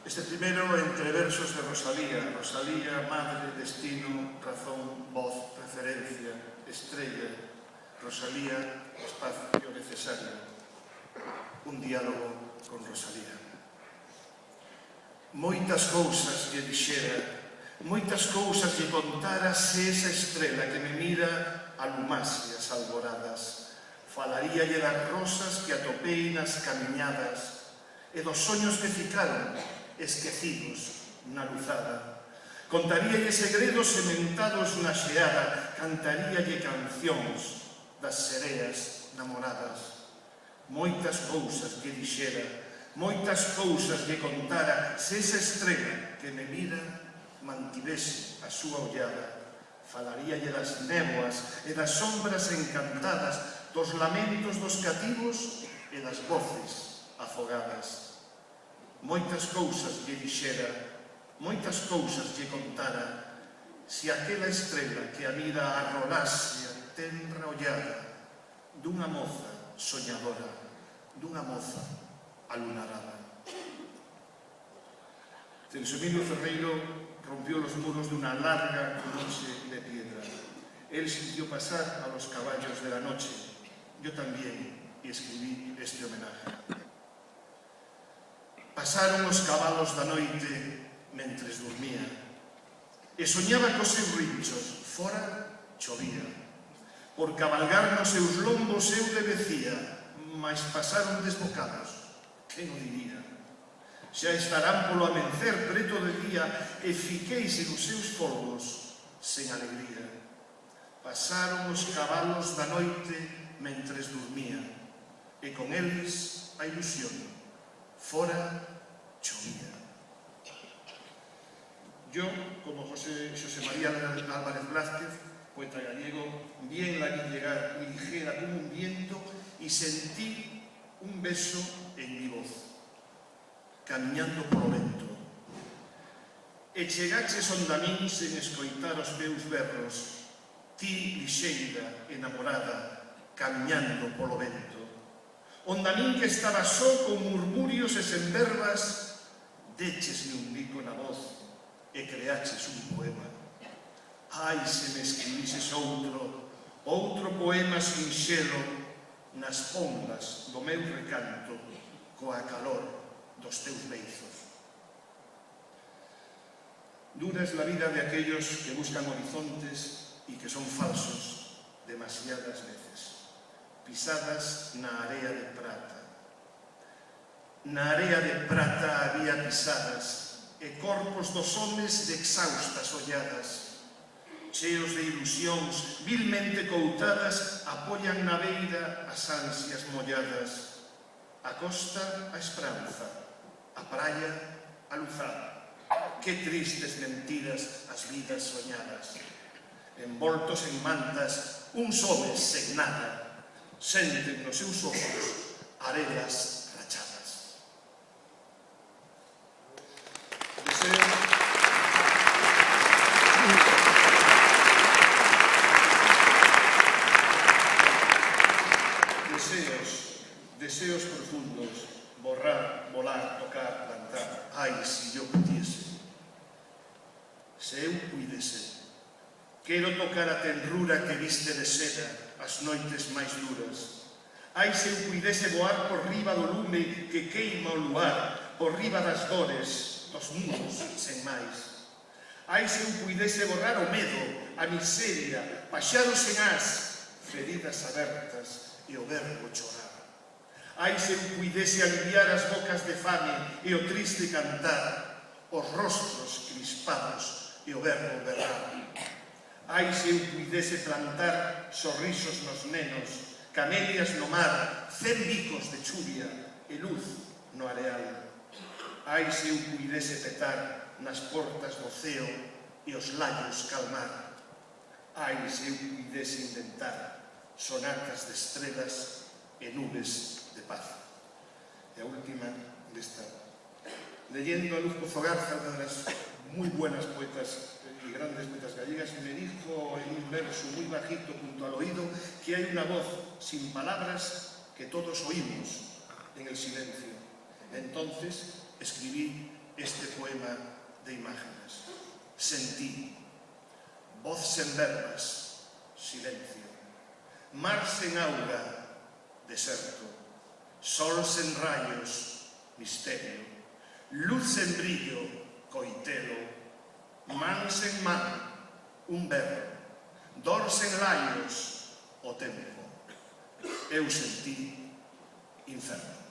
Este primero entre versos de Rosalía. Rosalía, madre, destino, razón, voz, preferencia, estrella. Rosalía, espacio necesario. Un diálogo con Rosalía. Moitas cousas lle dixera, moitas cousas lle contara se esa estrela que me mira alumase as alboradas. Falaríalle das rosas que atopei nas camiñadas e dos soños que ficaron esquecidos na luzada. Contaríalle segredos sementados na xeada, cantaríalle cancións das sereas namoradas. Moitas cousas lle dixera, moitas cousas lle contara se esa estrela que me mira mantivese a súa ollada. Falaríalle das néboas e das sombras encantadas, dos lamentos dos cativos e das voces afogadas. Moitas cousas lle dixera, moitas cousas lle contara, se aquela estrela que a mira arrolase a tenra ollada dunha moza soñadora, dunha moza alunarada. Celso Emilio Ferreiro rompió los muros de una larga noche de piedra. Él sintió pasar a los caballos de la noche. Yo también, y escribí este homenaje. Pasaron os cabalos da noite mentres dormía e soñaba cos seus rinchos, fora chovía. Por cabalgar nos seus lombos eu debecía, mas pasaron desbocados, que non diría? Xa estarán polo amencer preto de día e fiqueise nos seus folgos sen alegría. Pasaron os cabalos da noite mentres dormía e con eles a ilusión. Fora chovía. Yo, como José María Álvarez Blázquez, poeta gallego, bien la vi llegar ligera como un viento y sentí un beso en mi voz, camiñando polo vento. E chegaches onda min sen escoitar os meus berros, ti lixeira, enamorada, camiñando polo vento. Onda min que estaba só con murmurios e sen verbas, déchesme un bico na voz e creaches un poema. Ai, se me escribises outro poema sinxelo nas ondas do meu recanto coa calor dos teus beizos. Dura es la vida de aquellos que buscan horizontes y que son falsos demasiadas veces. Pisadas na area de prata. Na area de prata había pisadas e corpos dos homes de exhaustas olladas, cheos de ilusións, vilmente coutadas, apoian na beira as ansias molladas. A costa a esperanza, a praia a luzada. Que tristes mentiras as vidas soñadas. Envoltos en mantas, uns homes sen nada, senten nos seus ojos arelas rachadas. Deseos profundos, borrar, volar, tocar, plantar. Ai, si yo pudiese, se eu puidese, quero tocar a tenrura que viste de seda as noites máis duras. Ai, se eu puidese voar por riba do lume que queima o luar, por riba das dores, dos muros sen máis. Ai, se eu puidese borrar o medo, a miseria, paxaros sen as, feridas abertas e o verbo chorar. Ai, se eu puidese aliviar as bocas de fame e o triste cantar, os rostros crispados e o verbo berrar. Ai, se eu puidese plantar sorrisos nos nenos, camelias no mar, 100 bicos de chuvia e luz no areal. Ai, se eu puidese petar nas portas do ceo e os laios calmar. Ai, se eu puidese inventar sonatas de estrelas e nubes de paz. E a última desta. Leyendo a Luz Pozo Garza, unha das moi buenas poetas y grandes poetas gallegas, me dijo en un verso muy bajito junto al oído que hay una voz sin palabras que todos oímos en el silencio. Entonces escribí este poema de imágenes. Sentí, voz sen verbas, silencio, mar sen auga, deserto, sol sen rayos, misterio, luz sen brillo, coitelo, man sen man, un berro, dor sen laios, o tempo. Eu sentí inferno.